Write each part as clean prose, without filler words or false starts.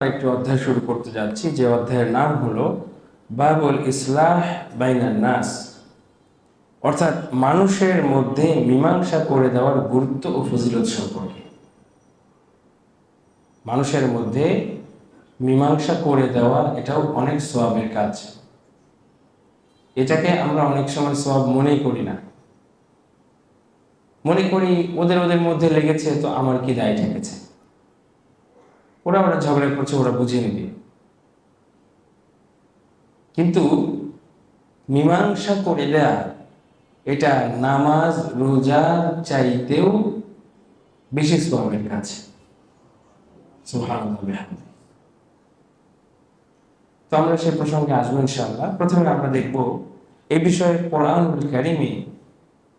একটি অধ্যায় শুরু করতে যাচ্ছি, যে অধ্যায়ের নাম হলো বাবুল ইসলাহ বাইনান নাস, অর্থাৎ মানুষের মধ্যে মীমাংসা করে দেওয়ার গুরুত্ব ও ফজিলত সম্পর্কে। মানুষের মধ্যে মীমাংসা করে দেওয়া এটাও অনেক সওয়াবের কাজ। এটাকে আমরা অনেক সময় সওয়াব মনেই করি না, মনে করি ওদের ওদের মধ্যে লেগেছে তো আমার কি দায় ঠেকেছে, ওরা ঝগড়া করছে, ওরা বুঝে নিবে। কিন্তু মীমাংসা করে দেয়া এটা নামাজ রোজার চাইতেও বেশি সওয়াবের কাজ। সুবহানাল্লাহ। তো আমরা সেই প্রসঙ্গে আসবো ইনশাআল্লাহ। প্রথমে আমরা দেখব এই বিষয়ে কোরআনুল কারীমে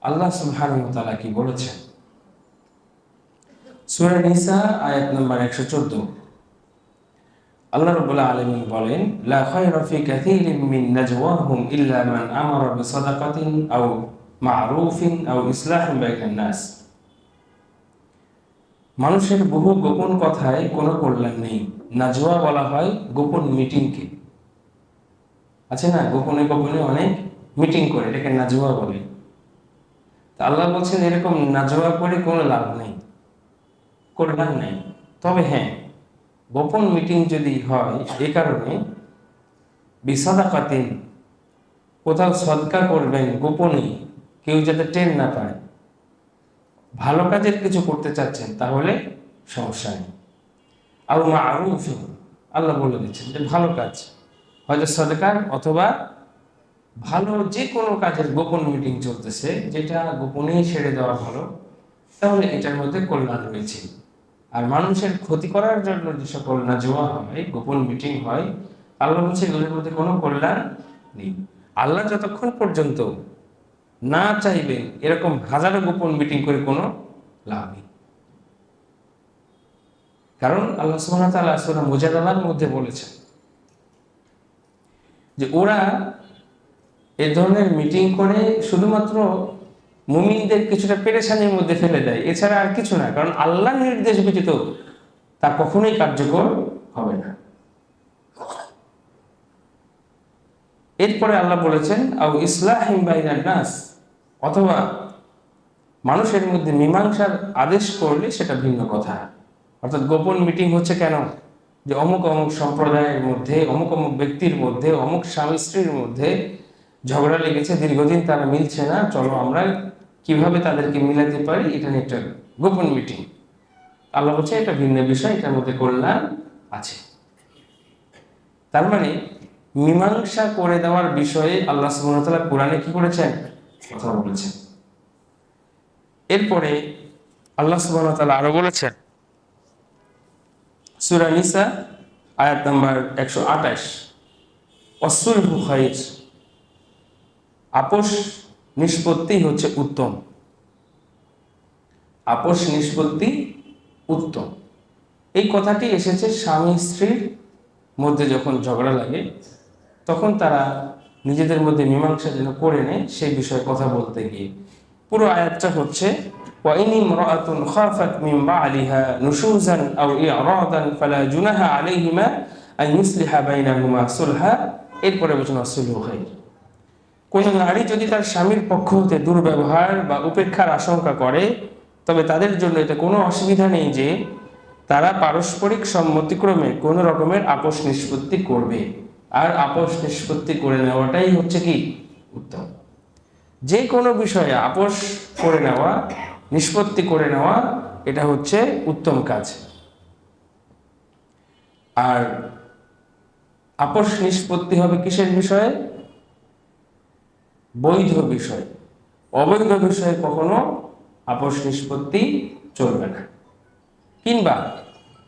আল্লাহ সুবহানাহু ওয়া তাআলা কি বলেছেন। সূরা নিসা আয়াত নম্বর 114, আল্লাহ রাব্বুল আলামিন বলেন, লা খায়রা ফি কাসীরিন মিন নাজওয়াহুম ইল্লা মান আমারা বিসাদাকাতিন আও মা'রুফিন আও ইসলাহিন বাইনান নাস। মানুষের বহু গোপন কথায় কোনো কল্যাণ নেই। নাজওয়া বলা হয় গোপন মিটিংকে। আছে না, গোপনে গোপনে অনেক মিটিং করে, এটাকে নাজওয়া বলে। তা আল্লাহ বলছেন এরকম নাজওয়া করে কোনো লাভ নেই, কল্যাণ নেই। তবে হ্যাঁ, গোপন মিটিং যদি হয় এ কারণে বিসাদাকাতিন, কোথাও সদকা করবেন গোপনে, কেউ যাতে টের না পায়, ভালো কাজের কিছু করতে চাচ্ছেন তাহলে সমস্যা নেই। আও মা'রুফ, আল্লাহ বলে দিচ্ছেন যে ভালো কাজ, হয়তো সদকার অথবা ভালো যে কোনো কাজের গোপন মিটিং চলতেছে, যেটা গোপনেই ছেড়ে দেওয়া ভালো, তাহলে এটার মধ্যে কল্যাণ রয়েছে। আর মানুষের ক্ষতি করার জন্য যে সকল নাজওয়া হয়, গোপন মিটিং হয়, আল্লাহ বলছে এগুলোর মধ্যে কোনো কল্যাণ নেই। আল্লাহ যতক্ষণ পর্যন্ত না চাইবেন এরকম হাজারো গোপন মিটিং করে কোনো লাভ নেই। কারণ আল্লাহ সুবহানাহু ওয়া তাআলা সূরা মুজাদালার মধ্যে বলেছেন যে ওরা এ ধরনের মিটিং করে শুধুমাত্র মুমিনদের কিছুটা পেরেশানির মধ্যে ফেলে দেয়, এছাড়া আর কিছু না। কারণ আল্লাহর নির্দেশ ব্যতীত তা কখনোই কার্যকর হবে না। এরপরে আল্লাহ বলেছেন আও ইসলাহিম বাইনান নাস, অথবা মানুষের মধ্যে মীমাংসার আদেশ করলে সেটা ভিন্ন কথা। অর্থাৎ গোপন মিটিং হচ্ছে কেন, যে অমুক অমুক সম্প্রদায়ের মধ্যে, অমুক অমুক ব্যক্তির মধ্যে, অমুক স্বামী স্ত্রীর মধ্যে ঝগড়া লেগেছে, দীর্ঘদিন তারা মিলছে না, চলো আমরা কিভাবে তাদেরকে মিলাতে পারি, এটা নিয়ে একটা গোপন মিটিং। আল্লাহ বলছে এটা ভিন্ন বিষয়, এটার মধ্যে কল্যাণ আছে। তার মানে মীমাংসা করে দেওয়ার বিষয়ে আল্লাহ সুবহানাহু ওয়া তাআলা কোরআনে কি করেছেন, কথা বলেছেন। এরপরে আল্লাহ সুবহানাহু ওয়া তাআলা আরো বলেছেন সূরা নিসা আয়াত নাম্বার 128, ওয়াসসুলহু খায়র, আপোষ নিষ্পত্তি হচ্ছে উত্তম। আপোষ নিষ্পত্তি উত্তম, এই কথাটি এসেছে স্বামী স্ত্রীর মধ্যে যখন ঝগড়া লাগে তখন তারা নিজেদের মধ্যে মীমাংসা যেন করে নেয় সেই বিষয়ে কথা বলতে গিয়ে। পুরো আয়াতটা হচ্ছে ওয়া ইন ইমরাআতুন খাফাত মিন বালিহা নুশুজান আও ইরাদান ফালা জুনাহা আলাইহিমা আন ইসলিহা বাইনাহুমা সুলহা। এরপরে বলেছেন আসলহু খায়র। কোন নারী যদি তার স্বামীর পক্ষ হতে দুর্ব্যবহার বা উপেক্ষার আশঙ্কা করে, তবে তাদের জন্য এটা কোনো অসুবিধা নেই যে তারা পারস্পরিক সম্মতিক্রমে কোনো রকমের আপোষ নিষ্পত্তি করবে। আর আপোষ নিষ্পত্তি করে নেওয়াটাই হচ্ছে কি উত্তম। যে কোনো বিষয়ে আপোষ করে নেওয়া, নিষ্পত্তি করে নেওয়া, এটা হচ্ছে উত্তম কাজ। আর আপোষ নিষ্পত্তি হবে কিসের বিষয়ে, বৈধ বিষয়। অবৈধ বিষয়ে কখনো আপোষ নিষ্পত্তি চলবে না, কিংবা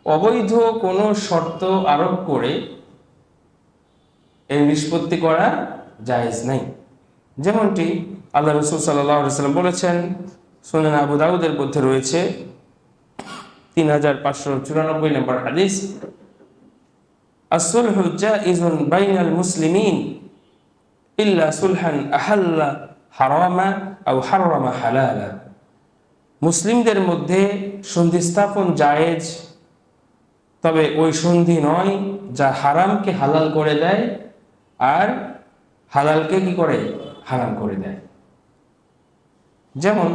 অবৈধ কোনো শর্ত আরোপ করে এই নিষ্পত্তি করা জায়েজ নেই। যেমনটি আল্লাহ রাসূল সাল্লাল্লাহু আলাইহি ওয়াসাল্লাম বলেছেন, সুনান আবু দাউদের মধ্যে রয়েছে 3594 নম্বর হাদিস, as-sulhu জাইজুন বাইনাল মুসলিমিন ইল্লা সুলহান আহাল্লা হারামা আও হারামা হালালা। মুসলিমদের মধ্যে সন্ধি স্থাপন জায়েজ তবে ওই সন্ধি নয় যা হারামকে হালাল করে দেয় আর হালালকে কি করে, হারাম করে দেয়। যেমন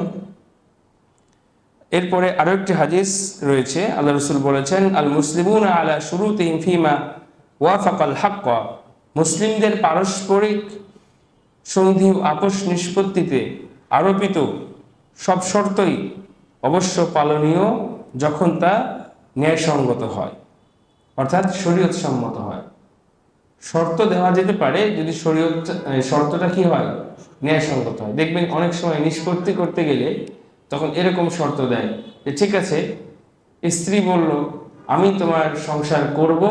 এরপরে আরো একটি হাদিস রয়েছে, আল্লাহ রাসূল বলেছেন, আল মুসলিমুনা আলা শুরুতিহিম ফীমা ওয়াফাকাল হাক্ক, মুসলিমদের পারস্পরিক সন্ধি ও আপোষ নিষ্পত্তিতে আরোপিত সব শর্তই অবশ্য পালনীয় যখন তা ন্যায়সঙ্গত হয়, অর্থাৎ শরীয়ত সম্মত হয়। শর্ত দেওয়া যেতে পারে যদি শর্তটা কি হয়, ন্যায়সঙ্গত হয়। দেখবেন অনেক সময় নিষ্পত্তি করতে গেলে তখন এরকম শর্ত দেয় যে ঠিক আছে, স্ত্রী বলল আমি তোমার সংসার করব,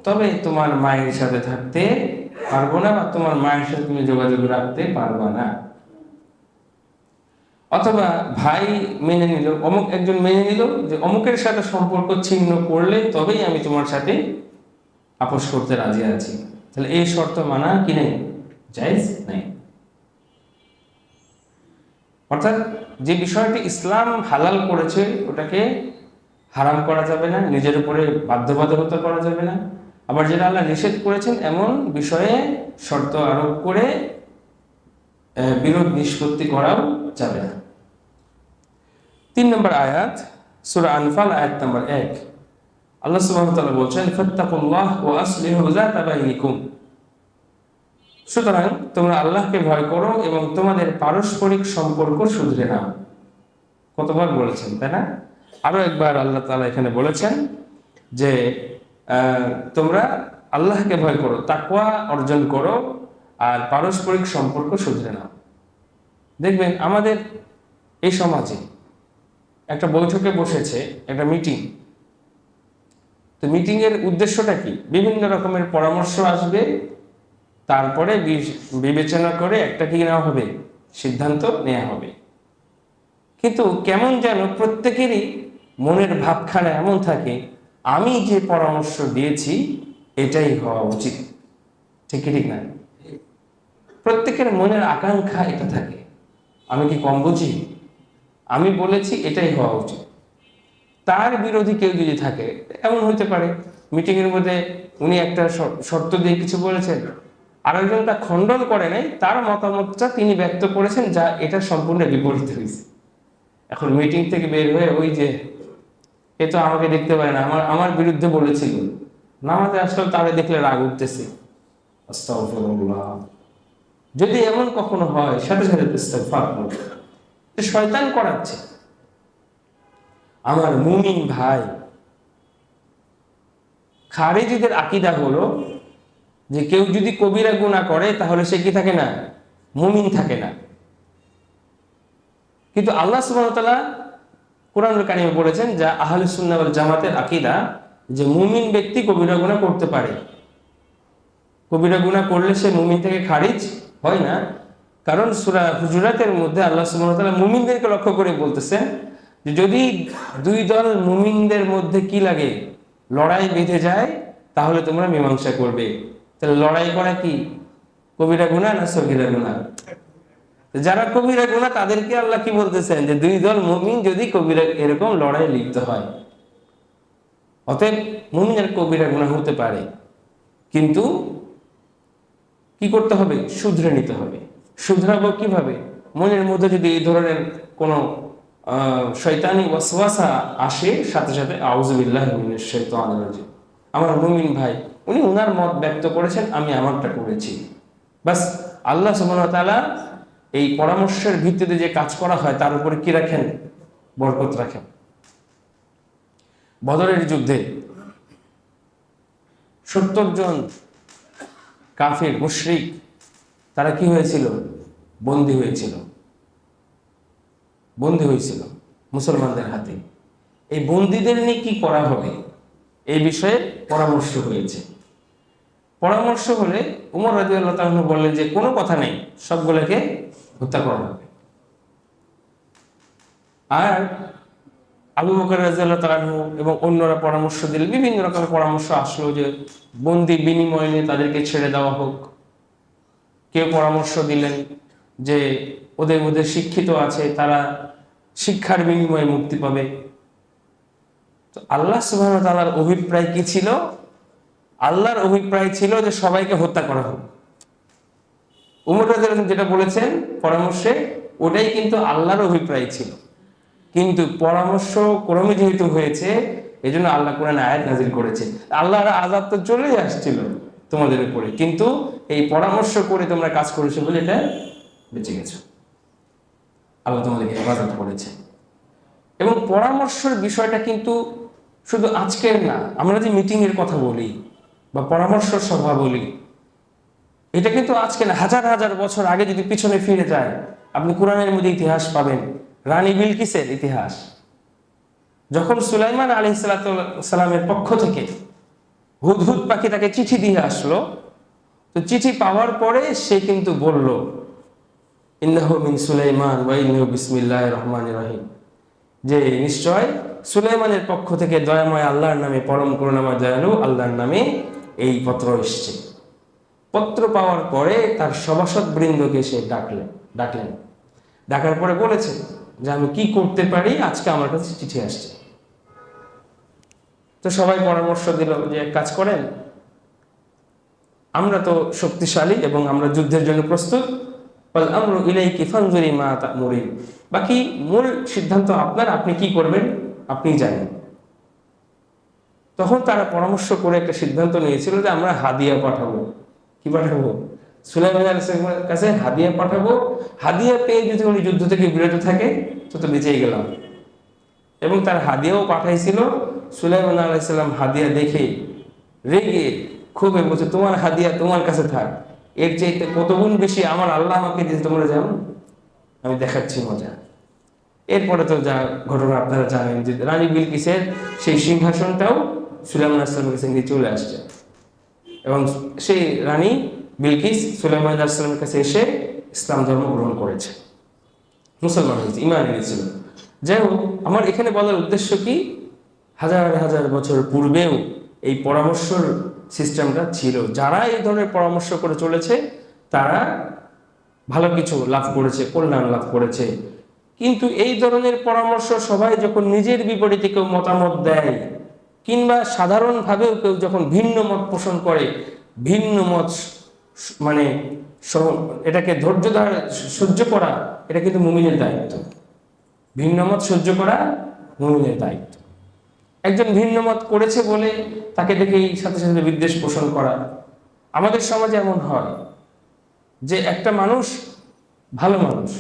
তবে তোমার মায়ের সাথে থাকতে পারবো না, বা তোমার মায়ের সাথে তুমি যোগাযোগ রাখতে পারবা না। অথবা ভাই মেনে নিল, অমুক একজন মেনে নিল যে অমুকের সাথে সম্পর্ক ছিন্ন করলে তবেই আমি তোমার সাথে আপোষ করতে রাজি আছি, তাহলে এই শর্ত মানা কি নেই, জায়েজ নেই। অর্থাৎ যে বিষয়টি ইসলাম হালাল করেছে ওটাকে হারাম করা যাবে না, নিজের উপরে বাধ্যবাধকতা করা যাবে না। আবার যেটা আল্লাহ নিষেধ করেছেন এমন বিষয়ে শর্ত আরোপ করে বিরোধ নিষ্পত্তি করাও যাবে না। 3 নম্বর আয়াত, সূরা আনফাল আয়াত নম্বর 1, আল্লাহ সুবহানাহু ওয়া তাআলা বলছেন, ফাত্তাকুল্লাহ ওয়া আসলিহু যাতা বাইনিকুম, সুতরাং তোমরা আল্লাহকে ভয় করো এবং তোমাদের পারস্পরিক সম্পর্ক শুধরে নাও। কতবার বলেছেন, তাই না? আরো একবার আল্লাহ তাআলা এখানে বলেছেন যে তোমরা আল্লাহকে ভয় করো, তাকওয়া অর্জন করো আর পারস্পরিক সম্পর্ক শুধরে নাও। দেখবেন আমাদের এই সমাজে একটা বৈঠকে বসেছে, একটা মিটিং, তো মিটিং এর উদ্দেশ্যটা কি, বিভিন্ন রকমের পরামর্শ আসবে, তারপরে বিবেচনা করে একটা কি নেওয়া হবে, সিদ্ধান্ত নেওয়া হবে। কিন্তু কেমন যেন প্রত্যেকেরই মনের ভাবখানা এমন থাকে, আমি যে পরামর্শ দিয়েছি এটাই হওয়া উচিত, ঠিক ঠিক না? প্রত্যেকের মনের আকাঙ্ক্ষা এটা থাকে, আমি কি কম বুঝি, আমি বলেছি এটাই হওয়া উচিত। তার বিরোধী কেউ যদি থাকে, এমন হতে পারে মিটিং এর মধ্যে উনি একটা শর্ত দিয়ে কিছু বলেছেন, আরেকজন তা খণ্ডন করে নাই, তার মতামতটা তিনি ব্যক্ত করেছেন যা এটা সম্পূর্ণ বিপরীত হয়েছে। এখন মিটিং থেকে বের হয়ে ওই যে এ তো আমাকে দেখতে পারে না, আমার বিরুদ্ধে বলেছিল, নামাজে আসলে তারে দেখলে রাগ উঠতেছে, আস্তাগফিরুল্লাহ। যদি এমন কখনো হয় সাথে সাথে ইস্তেগফার করো, শয়তান করাচ্ছে। আমার মুমিন ভাই, খারেজিদের আকীদা হলো যে কেউ যদি কবিরা গুনাহ করে তাহলে সে কি থাকে না, মুমিন থাকে না। কিন্তু আল্লাহ সুবহানাহু ওয়া তাআলা কোরআনুল কারীমে বলেছেন যা আহলুস সুন্নাহ ওয়াল জামাতের আকীদা, যে মুমিন ব্যক্তি কবিরা গুনাহ করতে পারে। কবিরা গুনাহ করলে সে মুমিন থেকে খারিজ হয় না, কারণ সূরা হুজুরাতের মধ্যে আল্লাহ সুবহানাহু ওয়া তাআলা মুমিনদেরকে লক্ষ্য করে বলতেছেন যে যদি দুই দল মুমিনদের মধ্যে কি লাগে, লড়াই বেঁধে যায়, তাহলে তোমরা মীমাংসা করবে। তাহলে লড়াই করা কি কবিরা গুনাহ না সগীরা গুনাহ? যারা কবিরা গুনাহ তাদেরকে আল্লাহ কি বলতেছেন যে দুই দল মুমিন যদি কবিরা এরকম লড়াই লিপ্ত হয়, অতএব মুমিনের কবিরা গুনাহ হতে পারে, কিন্তু কি করতে হবে, শুধরে নিতে হবে। শুধরাবো কিভাবে? মনের মধ্যে যদি এই ধরনের কোনো শয়তানি ওয়াসওয়াসা আসে, সাথে সাথে আউযু বিল্লাহি মিনাশ শাইতানির রাজিম, আমার মুমিন ভাই উনি ওনার মত ব্যক্ত করেছেন, আমি আমারটা করেছি, বাস। আল্লাহ সুবহানাহু ওয়া তাআলা এই পরামর্শের ভিত্তিতে যে কাজ করা হয় তার উপরে কি রাখেন, বরকত রাখেন। বদরের যুদ্ধে 70 জন কাফির মুশরিক তারা কি হয়েছিল, বন্দী হয়েছিল মুসলমানদের হাতে। এই বন্দীদের নিয়ে কি করা হবে এই বিষয়ে পরামর্শ হয়েছে। পরামর্শ হলে উমর রাদিয়াল্লাহু তাআলা বললেন যে কোনো কথা নেই, সবগুলোকে হত্যা করা হবে। আর আবু বকর রাদিয়াল্লাহু তাআলা এবং অন্যরা পরামর্শ দিলেন, বিভিন্ন রকমের পরামর্শ আসলো যে বন্দী বিনিময় নিয়ে তাদেরকে ছেড়ে দেওয়া হোক। কেউ পরামর্শ দিলেন যে ওদের মধ্যে শিক্ষিত আছে, তারা শিক্ষার বিনিময়ে মুক্তি পাবে। তো আল্লাহ সুবহানাহু ওয়া তাআলার অভিপ্রায় কি ছিল? আল্লাহর অভিপ্রায় ছিল যে সবাইকে হত্যা করা হোক। উমর রাদিয়াল্লাহু আনহু যেটা বলেছেন পরামর্শে, ওটাই কিন্তু আল্লাহর অভিপ্রায় ছিল। কিন্তু পরামর্শ ক্রমে যেহেতু হয়েছে, এই জন্য আল্লাহ কোরআনে আয়াত নাজিল করেছে। আল্লাহর আযাব তো চলেই আসছিল তোমাদের উপরে, কিন্তু এই পরামর্শ করে তোমরা কাজ করেছো বলে এটা বেঁচে গেছো। আল্লাহ তোমাদেরকে হেফাজত করেছে। এবং পরামর্শের বিষয়টা কিন্তু শুধু আজকের না, আমরা যে মিটিং এর কথা বলি বা পরামর্শ সভা বলি, এটা কিন্তু আজকে না, হাজার হাজার বছর আগে যদি পিছনে ফিরে যায়, আপনি কোরআনের মধ্যে ইতিহাস পাবেন। রানী বিলকিসের ইতিহাস, যখন সুলাইমান আলাইহিস সালামের পক্ষ থেকে হুদহুদ পাখি তাকে চিঠি দিয়ে আসলো, তো চিঠি পাওয়ার পরে সে কিন্তু বলল, ইন্নাহু মিন সুলাইমান ওয়া ইন্নাহু বিসমিল্লাহির রহমানির রহিম, যে নিশ্চয় সুলাইমানের পক্ষ থেকে দয়াময় আল্লাহর নামে, পরম করুণাময় দয়ালু আল্লাহর নামে এই পত্র এসেছে। পত্র পাওয়ার পরে তার সভাসদ বৃন্দকে সে ডাকলেন। ডাকার পরে বলেছে যে আমি কি করতে পারি, আজকে আমার কাছে চিঠি আসছে। তো সবাই পরামর্শ দিল যে এক কাজ করেন, আমরা তো শক্তিশালী এবং আমরা যুদ্ধের জন্য প্রস্তুত, বল আমরু ইলাইকি ফানজুরি মা তা'মুরিন, বাকি মূল সিদ্ধান্ত আপনার, আপনি কি করবেন আপনিই জানেন। তখন তারা পরামর্শ করে একটা সিদ্ধান্ত নিয়েছিল যে আমরা হাদিয়া পাঠাবো। কি পাঠাবো? সুলাইমান আলাইহিস সালামের কাছে হাদিয়া পাঠাবো। হাদিয়া পেয়ে যদি উনি যুদ্ধ থেকে বিরত থাকে তো বেঁচেই গেলাম। এবং তার হাদিয়াও পাঠাইছিল। সুলাইমান আলাইহিস সালাম হাদিয়া দেখে রেগে খুবই বলছে, তোমার হাদিয়া তোমার কাছে থাক, এর চাইতে কত গুণ বেশি আমার আল্লাহ আমাকে দিয়েছে, তোমরা জানো, আমি দেখাচ্ছি মজা। এরপরে তো যা ঘটনা আপনারা জানেন, যে রানী বিলকিসের সেই সিংহাসনটাও সুলাইমান আলাইহিস সালামের কাছে নিয়ে চলে আসছে। এবং সেই রানী বিলকিস সুলাইমান আলাইহিস সালামের কাছে এসে ইসলাম ধর্ম গ্রহণ করেছে, মুসলমান হয়েছে, ঈমান এনেছিল। যাই হোক, আমার এখানে বলার উদ্দেশ্য কি, হাজার হাজার বছর পূর্বেও এই পরামর্শর সিস্টেমটা ছিল। যারা এই ধরনের পরামর্শ করে চলেছে তারা ভালো কিছু লাভ করেছে, কল্যাণ লাভ করেছে। কিন্তু এই ধরনের পরামর্শ সবাই যখন নিজের বিপরীতে কেউ মতামত দেয়, কিংবা সাধারণভাবেও কেউ যখন ভিন্ন মত পোষণ করে, ভিন্ন মত মানে এটাকে ধৈর্য ধরে সহ্য করা, এটা কিন্তু মুমিনের দায়িত্ব। ভিন্ন মত সহ্য করা মুমিনের দায়িত্ব। একজন ভিন্ন মত করেছে বলে তাকে দেখেই সাথে সাথে বিদ্বেষ পোষণ করা, আমাদের সমাজে এমন হয় যে একটা মানুষ ভালো মানুষ,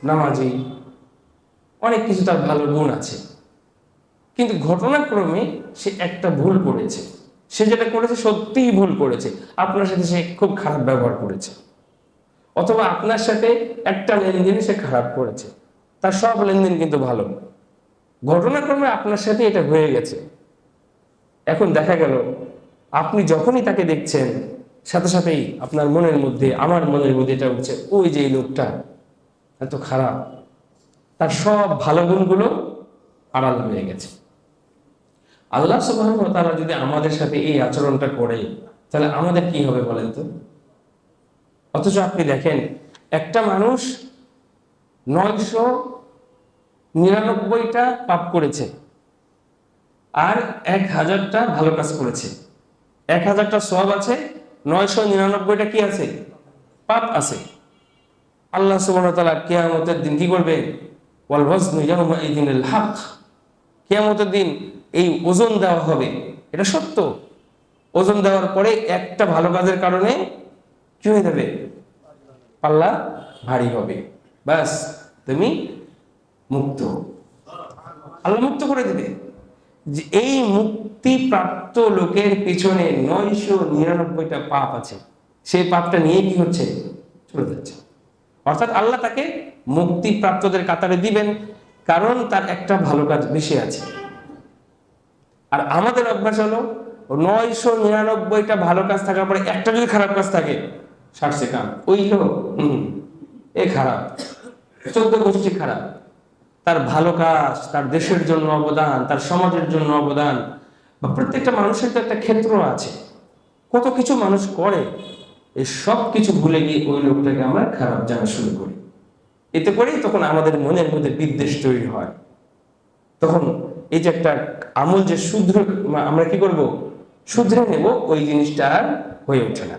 নামাজি, অনেক কিছু তার ভালো গুণ আছে, কিন্তু ঘটনাক্রমে সে একটা ভুল করেছে। সে যেটা করেছে সত্যিই ভুল করেছে, আপনার সাথে সে খুব খারাপ ব্যবহার করেছে, অথবা আপনার সাথে একটা লেনদেনে সে খারাপ করেছে, তার সব লেনদেন কিন্তু ভালো, ঘটনাক্রমে আপনার সাথে এটা হয়ে গেছে। এখন দেখা গেল আপনি যখনই তাকে দেখছেন, সাথে সাথেই আপনার মনের মধ্যে, আমার মনের মধ্যে এটা উঠছে, ওই যে এই লোকটা এত খারাপ, তার সব ভালো গুণগুলো আড়াল হয়ে গেছে। আল্লাহ সুবহানাহু ওয়া তাআলা যদি আমাদের সাথে এই আচরণটা করে, তাহলে আমাদের কি হবে বলেন তো? অথচ আপনি দেখেন, একটা মানুষ 999টা পাপ করেছে আর 1000টা ভালো কাজ করেছে। 1000টা সওয়াব আছে, 999টা কি আছে? পাপ আছে। আল্লাহ সুবহানাহু ওয়া তাআলা কিয়ামতের দিন কি করবে? ওয়াল ওয়াজনু ইয়াওমাইযিনিল হক, কিয়ামতের দিন এই ওজন দেওয়া হবে, এটা সত্য। ওজন দেওয়ার পরে একটা ভালো কাজের কারণে কি হয়ে যাবে? পাল্লা ভারী হবে, বাস তুমি মুক্ত, আল্লাহ মুক্ত করে দিবে। যে এই মুক্তি প্রাপ্ত লোকের পিছনে 999টা পাপ আছে, সেই পাপটা নিয়ে কি হচ্ছে? চলে যাচ্ছে। অর্থাৎ আল্লাহ তাকে মুক্তি প্রাপ্তদের কাতারে দিবেন, কারণ তার একটা ভালো কাজ বেশি আছে। আর আমাদের অভ্যাস হলো 999টা ভালো কাজ থাকার পরে একটা যদি খারাপ কাজ থাকে, 60 কাম, ওই লোক এ খারাপ, 14 গোষ্ঠী খারাপ। তার ভালো কাজ, তার দেশের জন্য অবদান, তার সমাজের জন্য অবদান, বা প্রত্যেকটা মানুষের তো একটা ক্ষেত্র আছে, কত কিছু মানুষ করে, এই সব কিছু ভুলে গিয়ে ওই লোকটাকে আমরা খারাপ জানা শুরু করি। এতে করেই তখন আমাদের মনের মধ্যে বিদ্বেষ তৈরি হয়। তখন এই যে একটা আমল যে শুধরে আমরা কি করব, শুধরে নেব, ওই জিনিসটা আর হয়ে ওঠে না।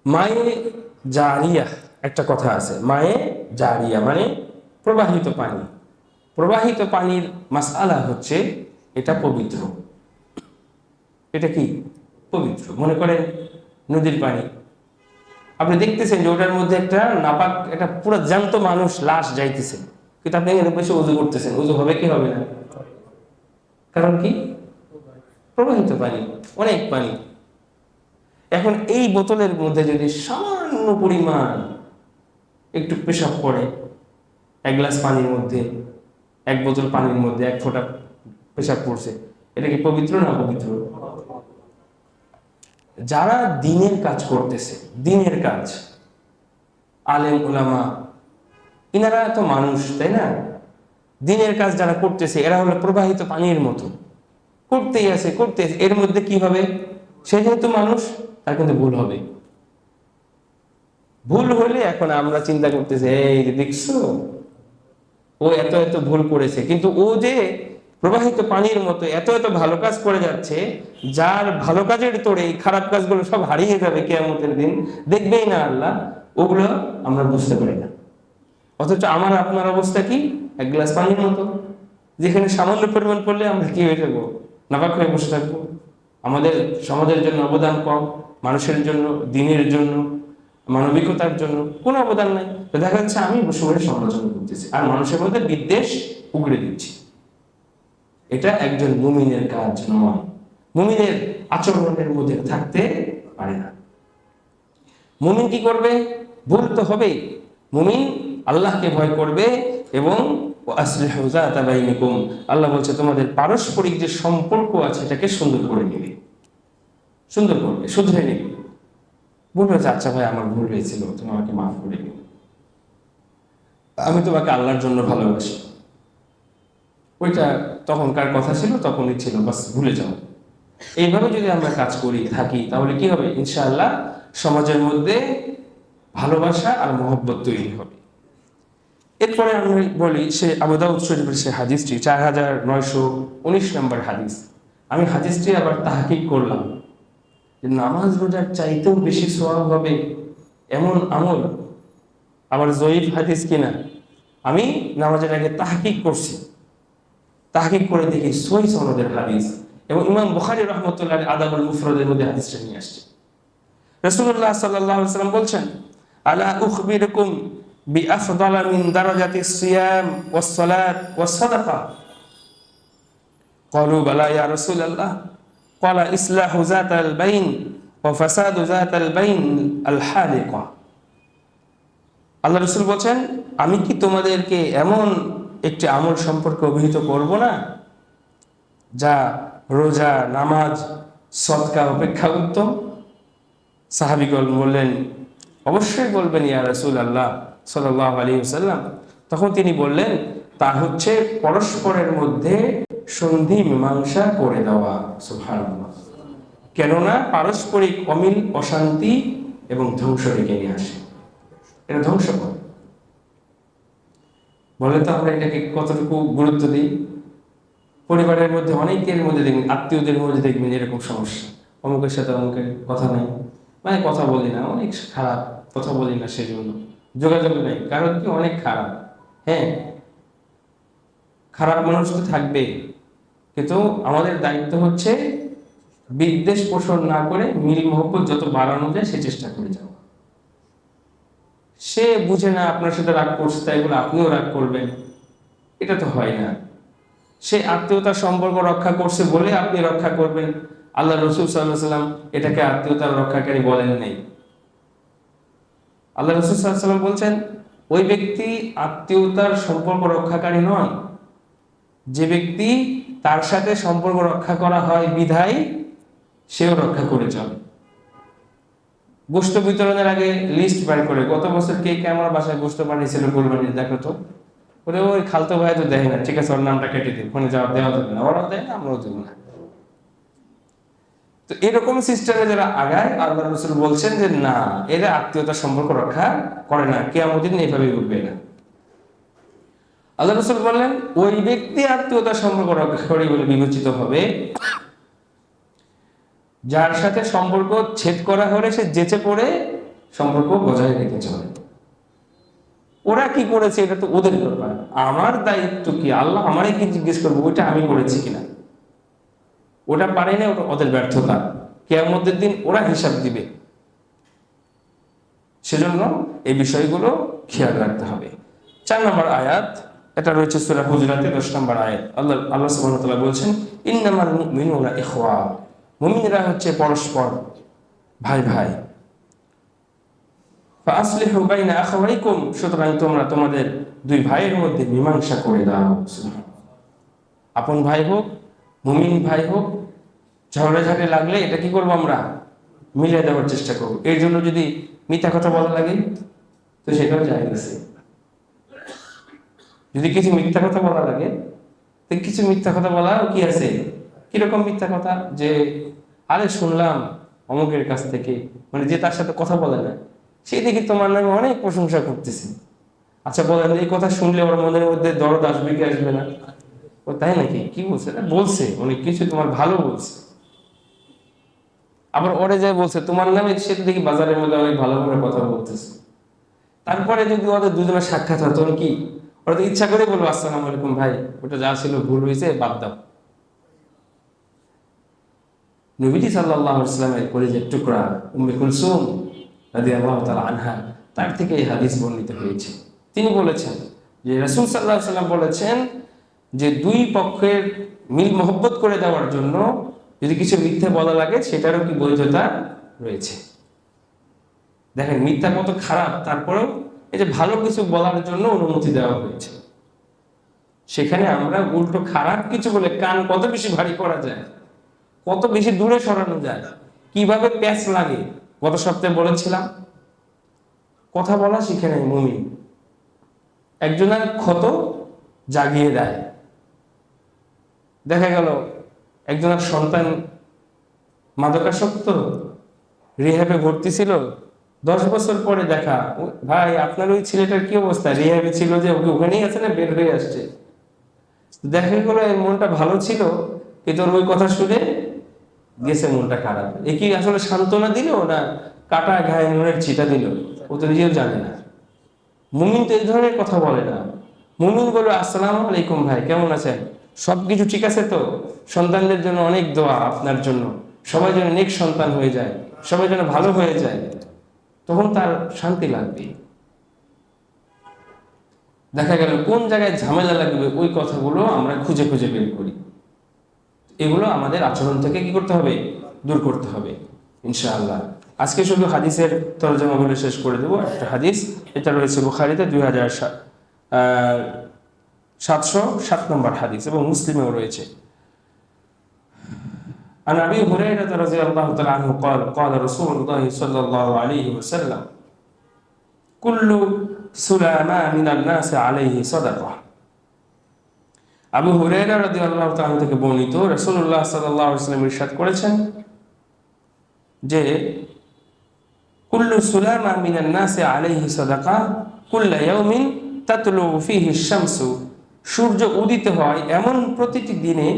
মায়ে জারিয়া একটা কথা আছে, মায়ে জারিয়া মানে প্রবাহিত পানি। প্রবাহিত পানির মাসআলা হচ্ছে এটা পবিত্র। এটা কি পবিত্র? মনে করেন নদীর পানি, আপনি দেখতেছেন যে ওটার মধ্যে একটা নাপাক, একটা পুরো জ্যান্ত মানুষ লাশ যাইতেছে, কিন্তু আপনি এখানে বসে উজু করতেছেন, উজু হবে কি হবে না? কারণ কি? প্রবাহিত পানি, অনেক পানি। এখন এই বোতলের মধ্যে যদি সামান্য পরিমাণ একটু পেশাব পড়ে, এক গ্লাস পানির মধ্যে, এক বোতল পানির মধ্যে এক ফোঁটা পেশাব পড়ছে, এটা কি পবিত্র না অপবিত্র? যারা দিনের কাজ করতেছে, দিনের কাজ, আলেম ওলামা, ইনারা তো মানুষ, তাই না? দিনের কাজ যারা করতেছে এরা হলো প্রবাহিত পানির মতো, করতেই আছে করতে আছে। এর মধ্যে কি হবে? সে যেহেতু মানুষ, তার কিন্তু ভুল হবে। ভুল হলে এখন আমরা চিন্তা করতেছি, এই যে দেখছো ও এত এত ভুল করেছে, কিন্তু ও যে প্রবাহিত পানির মতো এত এত ভালো কাজ করে যাচ্ছে, যার ভালো কাজের তোড়ে এই খারাপ কাজগুলো সব হারিয়ে যাবে কিয়ামতের দিন, দেখবেই না আল্লাহ, ওগুলো আমরা বুঝতে পারি না। অথচ আমার আপনার অবস্থা কি? এক গ্লাস পানির মতো, যেখানে সামান্য পরিমাণ পড়লে আমরা কি হয়ে যাবো? নাপাক হয়ে বসে থাকবো। আমাদের সমাজের জন্য অবদান কম, মানুষের জন্য, দিনের জন্য, মানবিকতার জন্য কোনো অবদান নাই। তো দেখা যাচ্ছে আমি বসে বসে সমালোচনা করতেছি আর মানুষের মধ্যে বিদ্বেষ উগড়ে দিচ্ছি। এটা একজন মুমিনের কাজ নয়, মুমিনের আচরণের মধ্যে থাকতে পারে না। মুমিন কি করবে? ভুল তো হবেই। মুমিন আল্লাহকে ভয় করবে এবং আসলিহু যাতা বাইনিকুম, আল্লাহ বলছে তোমাদের পারস্পরিক যে সম্পর্ক আছে এটাকে সুন্দর করে নেবে, সুন্দর করবে, শুধরে নেবে। বলবে যে আচ্ছা ভাই আমার ভুল হয়েছিল, তুমি আমাকে মাফ করে দিও, আমি তোমাকে আল্লাহর জন্য ভালোবাসি। ওইটা তখনকার কথা ছিল, তখনই ছিল, বাস ভুলে যাও। এইভাবে যদি আমরা কাজ করি থাকি তাহলে কি হবে? ইনশাআল্লাহ সমাজের মধ্যে ভালোবাসা আর মহব্বত তৈরি হবে। এরপরে আমি বলি, সে আবু দাউদ শরীফের সে হাদিসটি 4919 নম্বর হাদিস। আমি হাদিসটি আবার তাহকিক করলাম যে নামাজ রোজার চাইতেও বেশি সওয়াব হবে এমন আমল আবার জয়ীফ হাদিস কিনা। আমি নামাজের আগে তাহকিক করছি, তাহকিক করে দেখি সহিহ সনদের হাদিস, এবং ইমাম বুখারী রাহমাতুল্লাহ আলাইহি আদাবুল মুফরাদের মধ্যে হাদিসটা নিয়ে আসছে। রাসূলুল্লাহ সাল্লাল্লাহু আলাইহি ওয়াসাল্লাম বলছেন, আলা উখবিরুকুম বিআফদালা মিন দারাজাতিস সিয়াম ওয়াস সালাত ওয়াস সাদাকা। ক্বালু বালা ইয়া রাসূলুল্লাহ। ক্বালা ইসলাহু যাতাল বাইন ওয়া ফাসাদু যাতাল বাইন আল হালিকা। আল্লাহ রাসূল বলেন, আমি কি তোমাদেরকে এমন একটি আমল সম্পর্কে অভিহিত করব না যা রোজা, নামাজ, সদকা অপেক্ষা উত্তম? সাহাবীগণ বললেন, অবশ্যই বলবেন ইয়া রাসূলুল্লাহ সাল্লাল্লাহু আলাইহি ওয়াসাল্লাম। তখন তিনি বললেন, তা হচ্ছে পরস্পরের মধ্যে সন্ধি মীমাংসা করে দেওয়া। সুবহানাল্লাহ। কেননা পারস্পরিক অমিল অশান্তি এবং ধ্বংস ডেকে নিয়ে আসে, এটা ধ্বংস করে। বলে তো আমরা এটাকে কতটুকু গুরুত্ব দিই। পরিবারের মধ্যে অনেকের মধ্যে দেখবেন, আত্মীয়দের মধ্যে দেখবেন এরকম সমস্যা, অমুকের সাথে অমুকের কথা নাই, মানে কথা বলি না, অনেক খারাপ, কথা বলি না, সেজন্য যোগাযোগ নেই। কারণ কি? অনেক খারাপ। হ্যাঁ, খারাপ মানুষ তো থাকবেই, কিন্তু আমাদের দায়িত্ব হচ্ছে বিদ্বেষ পোষণ না করে মিল মহব্বত যত বাড়ানো যায় সে চেষ্টা করে যাওয়া। সে বুঝে না আপনার সাথে রাগ করছে, তাই বলে আপনিও রাগ করবেন, এটা তো হয় না। সে আত্মীয়তার সম্পর্ক রক্ষা করছে বলে আপনি রক্ষা করবেন। আল্লাহ রাসূল সাল্লাল্লাহু আলাইহি ওয়াসাল্লাম এটাকে আত্মীয়তার রক্ষাকারী বলেন নাই। আল্লাহ রাসূল সাল্লাল্লাহু আলাইহি ওয়াসাল্লাম বলছেন, ওই ব্যক্তি আত্মীয়তার সম্পর্ক রক্ষাকারী নয় যে ব্যক্তি তার সাথে সম্পর্ক রক্ষা করা হয় বিধায় সেও রক্ষা করে চলে। গোশত বিতরণের আগে লিস্ট বের করে, গত বছর কে কে আমার বাসায় গোশত পাঠিয়েছিল কোরবানির, দেখো তো। ওরে ওই খালতো ভাই তো দেয় না, ঠিক আছে ওর নামটা কেটে দিই, ফোনে জবাব দেওয়া যাবে না, ওরাও দেয় না আমরাও দেবো না। তো এরকম সিস্টেমে যারা আগায়, আল্লাহ রাসূল বলছেন যে না, এরা আত্মীয়তার সম্পর্ক রক্ষা করে না, কিয়ামতের দিন এইভাবে উঠবে না। আল্লাহ রাসূল বললেন ওই ব্যক্তি আত্মীয়তা সম্পর্ক রক্ষা করে বলে বিবেচিত হবে যার সাথে সম্পর্ক ছেদ করা হলে সে যেচে পড়ে সম্পর্ক বজায় রেখে চলে। ওরা কি করেছে এটা তো ওদের ব্যাপার, আমার দায়িত্ব কি? আল্লাহ আমারে কি জিজ্ঞেস করবো ওইটা আমি করেছি কিনা? ওটা পারে না, ওটা ওদের ব্যর্থতা। কিয়ামতের দিন ওরা হিসাব দিবে। সেজন্য এই বিষয়গুলো খেয়াল রাখতে হবে। 4 নম্বর আয়াত, এটা রয়েছে সূরা হুজুরাতে 10 নম্বর আয়াত। আল্লাহ সুবহানাহু ওয়া তাআলা বলেছেন, ইন্নামাল মুমিনুনা ইখওয়া, মুমিনরা হচ্ছে পরস্পর ভাই ভাই। ফাআসলিহু বাইনা আখাওয়াইকুম, সুতরাং তোমরা তোমাদের দুই ভাইয়ের মধ্যে মীমাংসা করে দাও। আপন ভাই হোক, মুমিন ভাই হোক, ঝগড়াঝাটি লাগলে এটা কি করবো? আমরা মিলিয়ে দেওয়ার চেষ্টা করবো। এর জন্য যদি মিথ্যা কথা বলা লাগে তো সেটাও জায়েজ আছে। যদি কিছু মিথ্যা কথা বলা লাগে তো কিছু মিথ্যা কথা বলা কি আছে? কিরকম মিথ্যা কথা? যে আরে শুনলাম অমুকের কাছ থেকে, মানে যে তার সাথে কথা বলে না, সেই দেখি তোমার নামে অনেক প্রশংসা করতেছে। আচ্ছা বলেন, এই কথা শুনলে ওর মনের মধ্যে দরদ আসবে কি আসবে না? ও তাই নাকি? কি বলছে? বলছে অনেক কিছু তোমার ভালো বলছে। আবার ওরে যে বলছে তোমার নামে, সে দেখি বাজারের মধ্যে অনেক ভালো করে কথা বলতেছে। তারপরে যদি ওদের দুজনের সাক্ষাৎ হয় তখন কি? ওরা তো ইচ্ছা করে বলবো আসসালামু আলাইকুম ভাই, ওটা যা ছিল ভুল হয়েছে, বাদ দাও। নবীজি সাল্লাল্লাহু আলাইহি ওয়াসাল্লামের কলিজার টুকরা উম্মে কুলসুম রাদিয়াল্লাহু তাআলা আনহা, তার থেকে এই হাদিস বর্ণিত হয়েছে। তিনি বলেছেন যে রাসূল সাল্লাল্লাহু আলাইহি ওয়াসাল্লাম বলেছেন যে দুই পক্ষের মিল মহব্বত করে দেওয়ার জন্য যদি কিছু মিথ্যা বলা লাগে সেটারও কি বৈধতা রয়েছে। দেখেন মিথ্যা কত খারাপ, তারপরেও এই যে ভালো কিছু বলার জন্য অনুমতি দেওয়া হয়েছে। সেখানে আমরা উল্টো খারাপ কিছু বলে কান কত বেশি ভারী করা যায়, কত বেশি দূরে সরানো যায়, কিভাবে প্যাচ লাগে। গত সপ্তাহে বলেছিলাম, কথা বলা শিখে নেয় মুমিন, একজনের ক্ষত জাগিয়ে দেয়। দেখা গেল একজনের সন্তান মাদকাসক্ত, রিহ্যাবে ভর্তি ছিল, 10 বছর পরে দেখা, ভাই আপনার ওই ছেলেটার কি অবস্থা? রিহ্যাবে ছিল যে ওকে ওখানেই আছে না বের হয়ে আসছে? দেখা গেল এর মনটা ভালো ছিল, কিন্তু ওই কথা শুনে গেছে মনটা খারাপ। এ কি আসলে সান্ত্বনা দিল না কাটা ঘায়ে নুনের ছিটা দিল? ও তো নিজেও জানে না। মুমিন তো এই ধরনের কথা বলে না। মুমিন বলে আসসালামু আলাইকুম ভাই, কেমন আছেন? সবকিছু ঠিক আছে তো? সন্তানদের জন্য অনেক দোয়া আপনার জন্য, সবাই যেন নেক সন্তান হয়ে যায়, সবাই যেন ভালো হয়ে যায়, তখন তার শান্তি লাগবে। দেখা গেল কোন জায়গায় ঝামেলা লাগবে ওই কথাগুলো আমরা খুঁজে খুঁজে বের করি। এগুলো আমাদের আচরণ থেকে কি করতে হবে? দূর করতে হবে ইনশাআল্লাহ। আজকে শুধু হাদিসের তরজমা বলে শেষ করে দেবো। একটা হাদিস, এটা রয়েছে বুখারীতে 2707 নম্বর হাদিস, এবং মুসলিমেও রয়েছে। عن أبي هريرة رضي الله تعالى عنه قال قال رسول الله صلى الله عليه وسلم كل سلامة من الناس عليه صدقة। আবু হুরায়রা রাদিয়াল্লাহু তাআলা থেকে বর্ণিত, রাসূলুল্লাহ সাল্লাল্লাহু আলাইহি ওয়াসাল্লাম ইরশাদ করেছেন যে কুল্লু সুলামা মিনান নাসি আলাইহি সাদাকা কুল্লা ইয়াউমিন তাতলু ফিহি আশ-শামসু, সূর্য উদিত হয় এমন প্রতিটি দিনে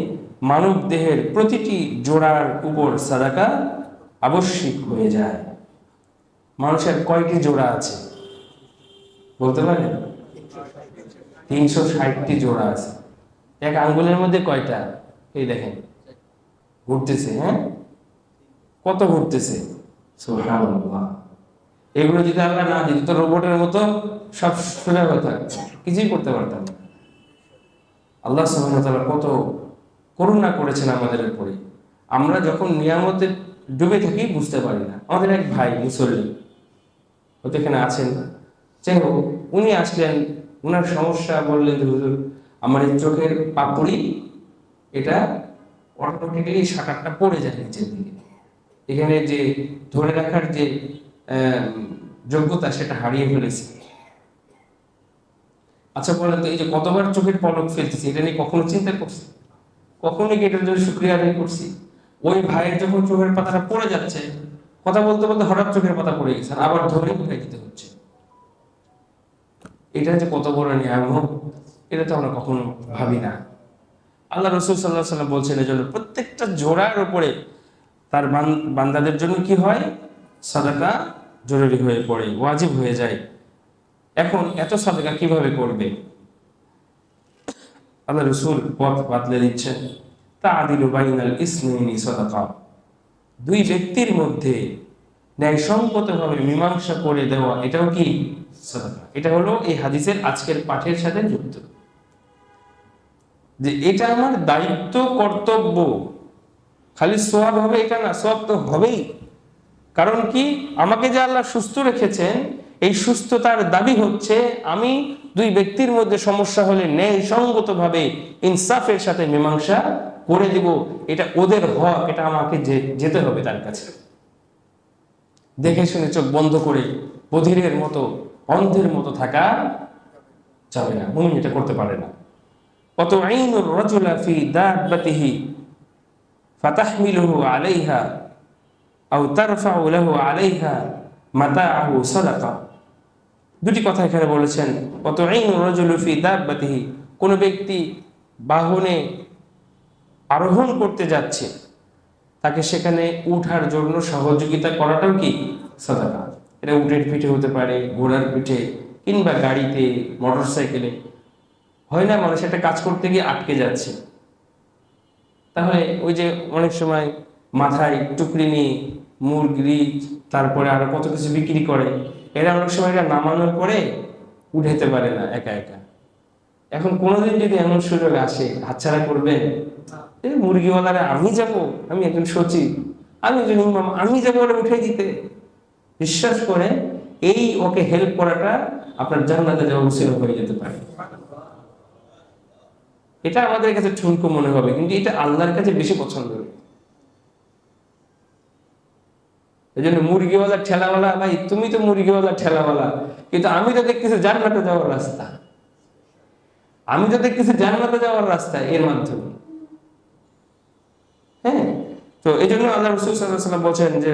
মানব দেহের প্রতিটি জোড়ার উপর সাদাকা আবশ্যিক হয়ে যায়। মানুষের কয়টি জোড়া আছে বলতে পারেন? 360টি জোড়া আছে। এক আঙ্গুলের মধ্যে কয়টা? এই দেখেন ঘুরতেছে। হ্যাঁ, কত ঘুরতেছে! সুবহানাল্লাহ। এগুলো যদি আল্লাহ না দিত তো রোবটের মতো সব সোজা হয়ে থাকতো, কিছুই করতে পারতাম না। আল্লাহ সুবহানাহু ওয়া তাআলা কত করুণা করেছেন আমাদের উপরে। আমরা যখন নিয়ামতে ডুবে থাকি বুঝতে পারি না। আমাদের এক ভাই মুসল্লি, হয়তো এখানে আছেন, যাই হোক, উনি আসলেন, উনার সমস্যা বললেন যে হুজুর আমার এই চোখের পাপড়ি এটা অটোমেটিক্যালি শাটারটা পড়ে যায় নিচের দিকে, এখানে যে ধরে রাখার যে যোগ্যতা সেটা হারিয়ে ফেলেছি। আচ্ছা বলেন তো, এই যে কতবার চোখের পলক ফেলতেছি, এটা নিয়ে কখনো চিন্তা করছি? কখনো কি এটার জন্য শুকরিয়া আদায় করছি? ওই ভাইয়ের যখন চোখের পাতাটা পড়ে যাচ্ছে, কথা বলতে বলতে হঠাৎ চোখের পাতা পড়ে গেছে, আবার ধরে উঠাই দিতে হচ্ছে। এটা যে কত বড় নিয়ামত, এটা তো আমরা কখনো ভাবি না। আল্লাহ রসুল সাল্লাল্লাহু আলাইহি ওয়াসাল্লাম বলছেন এজন্য প্রত্যেকটা জোড়ার উপরে তার বান্দাদের জন্য কি হয়, সাদাকা জরুরি হয়ে পড়ে, ওয়াজিব হয়ে যায়। এখন এত সাদাকা কিভাবে করবে? আল্লাহ রসুল পথ বাতলে দিচ্ছেন, তাআদিলু বাইনাল ইসনাইনি সাদাকা, দুই ব্যক্তির মধ্যে ন্যায়সঙ্গতভাবে মীমাংসা করে দেওয়া, এটাও কি সাদাকা। এটা হলো এই হাদিসের আজকের পাঠের সাথে যুক্ত, যে এটা আমার দায়িত্ব, কর্তব্য। খালি সওয়াব হবে এটা না, সওয়াব তো হবেই। কারণ কি, আমাকে যে আল্লাহ সুস্থ রেখেছেন, এই সুস্থতার দাবি হচ্ছে আমি দুই ব্যক্তির মধ্যে সমস্যা হলে ন্যায়সঙ্গতভাবে ইনসাফের সাথে মীমাংসা করে দিব। এটা ওদের হক, এটা আমাকে যেতে হবে তার কাছে। দেখে শুনে চোখ বন্ধ করে বধিরের মতো, অন্ধের মতো থাকা যাবে না। মুমিন এটা করতে পারে না। ওয়াতুঈনুর রাজুলা ফি দাব্বাতিহি ফাতাহমিলুহু আলাইহা আও তারফাউ লাহু আলাইহা মাতাআহু সাদাকা। দুটি কথা এখানে বলেছেন। ওয়াতুঈনুর রাজুলু ফি দাব্বাতিহি, কোন ব্যক্তি বাহনে আরোহণ করতে যাচ্ছে, তাকে সেখানে উঠার জন্য সহযোগিতা করাটাও কি সাদাকা। এটা উটের পিঠে হতে পারে, ঘোড়ার পিঠে, কিংবা গাড়িতে, মোটরসাইকেলে। হয় না মানুষ একটা কাজ করতে গিয়ে আটকে যাচ্ছে, তাহলে ওই যে অনেক সময় মাথায় টুকরি নিয়ে মুরগি, তারপরে আরো কত কিছু বিক্রি করে, এরা অনেক সময় এটা নামানোর পরে উঠাইতে পারে না একা একা। এখন কোনোদিন যদি এমন সুযোগ আসে, হাতছাড়া করবেন? মুরগিওয়ালারা আমি যাব, আমি একজন সচিব, আমি একজন ইমাম, আমি যাবো ওরা উঠে দিতে? বিশ্বাস করে এই ওকে হেল্প করাটা আপনার জান্নাতে যাওয়া উচিত হয়ে যেতে পারে। এটা আমাদের কাছে ঠুনকো মনে হবে, কিন্তু এটা আল্লাহর কাছে বেশি পছন্দ। এই জন্য মুরগিওয়ালা ঠেলাওয়ালা, ভাই তুমি তো মুরগিওয়ালা ঠেলাওয়ালা, কিন্তু আমি তো দেখতেছি জান্নাতে যাওয়ার রাস্তা, আমি তো দেখতেছি জান্নাতে যাওয়ার রাস্তা এর মাধ্যমে। হ্যাঁ, তো এই জন্য আল্লাহ রাসূল সাল্লাল্লাহু আলাইহি ওয়াসাল্লাম বলছেন যে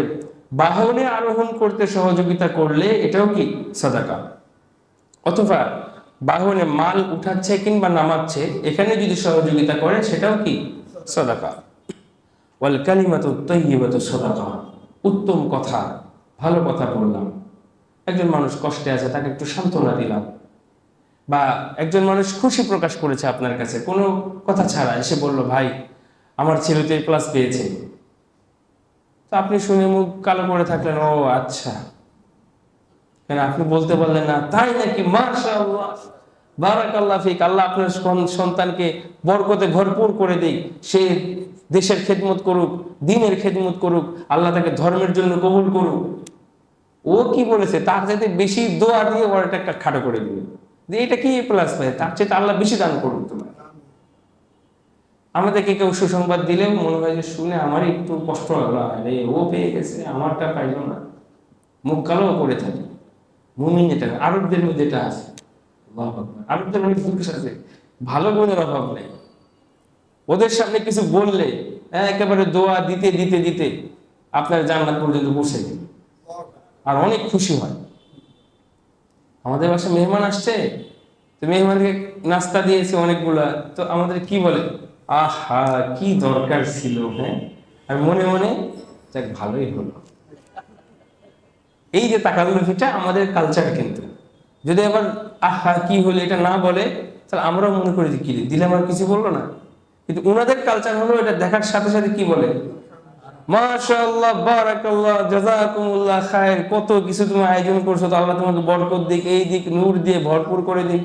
বাহনে আরোহণ করতে সহযোগিতা করলে এটাও কি সাদাকা। অথবা বাহনে মাল উঠাচ্ছে কিংবা নামাচ্ছে, এখানে যদি সহযোগিতা করে সেটাও কি সাদাকা। ওয়াল কালিমাতু তাইয়্যিবাতু সাদাকা, উত্তম কথা, ভালো কথা বললাম, একজন মানুষ কষ্টে আছে তাকে একটু সান্ত্বনা দিলাম, বা একজন মানুষ খুশি প্রকাশ করেছে আপনার কাছে কোনো কথা ছাড়া, এসে বলল ভাই আমার ছেলে তো প্লাস পেয়েছে, তো আপনি শুনে মুখ কালো করে থাকলেন, ও আচ্ছা, কেন আপনি বলতে পারলেন না তাই নাকি, মাশাআল্লাহ বারাকাল্লাহ ফিক, আল্লাহ আপনার সন্তানকে বরকতে ভরপুর করে দিক, সে দেশের খেদমত করুক, দ্বীনের খেদমত করুক, আল্লাহ তাকে ধর্মের জন্য কবুল করুক। ও কি বলেছে, তার চাইতে বেশি দোয়া দিয়ে ওর একটা খাটো করে দিবে, যে এটা কি প্লাস পায়, তার চাইতে আল্লাহ বেশি দান করুক তোমার। আমাদেরকে কেউ সুসংবাদ দিলেও মনে হয় যে শুনে আমার একটু কষ্ট হলো, আরে ও পেয়ে গেছে আমারটা পাইলো না, মুখ কালো করে থাকে। মুমিন এটা আরবদের মধ্যে এটা আছে, আরবদের মধ্যে দুঃখ আছে, ভালো গুণের অভাব নেই। ওদের সামনে কিছু বললে একেবারে দোয়া দিতে দিতে দিতে আপনার জান্নাত পর্যন্ত পৌঁছে যায়, আর অনেক খুশি হয়। আমাদের বাসায় মেহমান আসছে, তো মেহমানকে নাস্তা দিয়েছে অনেকগুলা, তো আমাদের কি বলে, আহা কি দরকার ছিল, হ্যাঁ, আর মনে মনে যাক ভালোই হলো। এই যে তাকাল্লুফিটা আমাদের কালচার, কিন্তু যদি আবার আহা কি হলো এটা না বলে, তাহলে আমরাও মনে করি যে কি দিলে আমার কিছু বললো না। কিন্তু ওনাদের কালচার হলো এটা দেখার সাথে সাথে কি বলে, মাশাআল্লাহ বারাকাল্লাহ জাযাকুমুল্লাহ খায়র, কত কিছু তুমি আয়োজন করছো, তো আল্লাহ তোমাকে বরকত দিক, এই দিক, নূর দিয়ে ভরপুর করে দিক।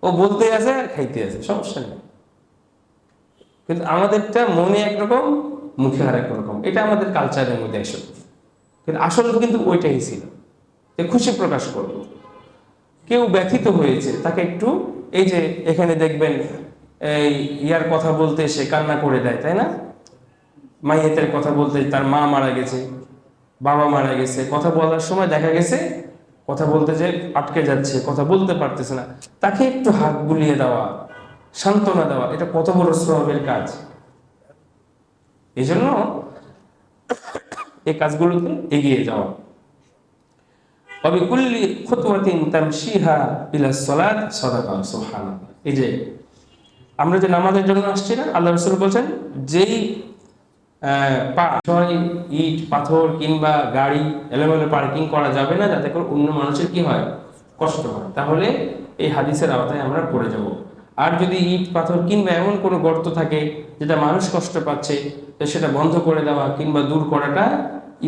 ও বলতে আছে খাইতে আছে, সমস্যা নেই। কিন্তু আমাদেরটা মনে একরকম, মুখে আর একরকম, এটা আমাদের কালচারের মধ্যে এসব। কিন্তু আসলে কিন্তু ওইটাই ছিল যে খুশি প্রকাশ করবো। কেউ ব্যথিত হয়েছে তাকে একটু, এই যে এখানে দেখবেন এই ইয়ার কথা বলতে সে কান্না করে দেয়, তাই না? মাইয়েতের কথা বলতে, তার মা মারা গেছে, বাবা মারা গেছে, কথা বলার সময় দেখা গেছে কথা বলতে যে আটকে যাচ্ছে, কথা বলতে পারতেছে না, তাকে একটু হাত বুলিয়ে দেওয়া, সান্ত্বনা দেওয়া, এটা কত বড় সওয়াবের কাজ। এই জন্য এই কাজগুলোতে এগিয়ে যাওয়া। ওয়া বিকুল্লি খুতওয়াতিন তামশিহা ইলা সালাত সাদাকা। সুবহানাল্লাহ। এই যে আমরা যে নামাজের জন্য আসছি না, আল্লাহ রাসূল বলেন যেই ইট পাথর কিংবা গাড়ি এলোমেলো পার্কিং করা যাবে না, যাতে করে অন্য মানুষের কি হয়, কষ্ট হয়। তাহলে এই হাদিসের আওতায় আমরা পড়ে যাব। আর যদি ইট পাথর কিংবা এমন কোনো গর্ত থাকে যেটা মানুষ কষ্ট পাচ্ছে, তো সেটা বন্ধ করে দেওয়া কিংবা দূর করাটা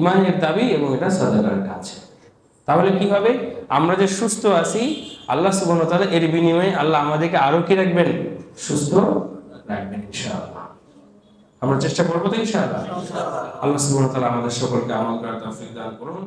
ইমানের দাবি এবং এটা সাদাকার কাজ। তাহলে কি হবে, আমরা যে সুস্থ আছি, আল্লাহ সুবহানাহু ওয়া তাআলা এর বিনিময়ে আল্লাহ আমাদেরকে আরো কি রাখবেন, সুস্থ রাখবেন ইনশাআল্লাহ। আমরা চেষ্টা করবো তো ইনশাআল্লাহ। আল্লাহ সুবহানাহু ওয়া তাআলা আমাদের সকলকে আমল করার তৌফিক দান করুন।